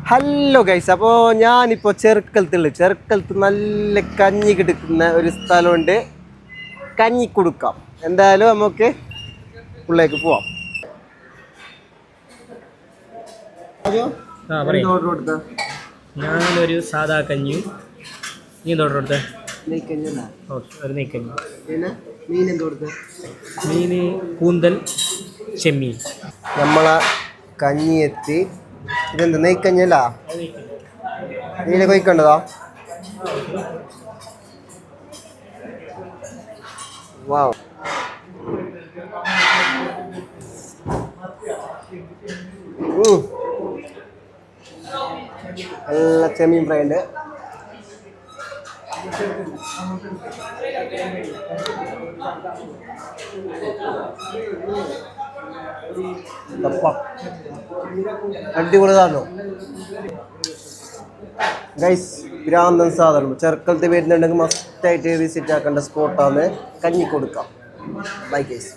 Hello guys, അപ്പോൾ ഞാനിപ്പോൾ ചെറുക്കലത്ത് നല്ല കഞ്ഞി കിടക്കുന്ന ഒരു സ്ഥലമുണ്ട്. കഞ്ഞി കൊടുക്കാം. എന്തായാലും നമുക്ക് ഉള്ളിലേക്ക് പോവാം. ഞാനൊരു സാധാ കഞ്ഞിയും നീ ഓർഡർ കൊടുത്തേ. ഒരു നെയ്ക്കഞ്ഞി. മീന് കൂന്തൽ ചെമ്മീൻ. നമ്മളെ കഞ്ഞി എത്തി. ഇതെന്ത് നെയ്ക്കഞ്ഞല്ല? നീല കൊയ്ക്കേണ്ടതാ? വാവ്, നല്ല ചെമ്മീൻ ഫ്രൈ ഉണ്ട്. അടിപൊളിതാണോ ഗൈസ്? ഭ്രാന്തൻ സാധനം. ചെറുക്കലത്ത് വരുന്നുണ്ടെങ്കിൽ മസ്റ്റായിട്ട് വിസിറ്റ് ആക്കേണ്ട സ്പോട്ടാണ്. കഞ്ഞി കൊടുക്കാം. Bye guys.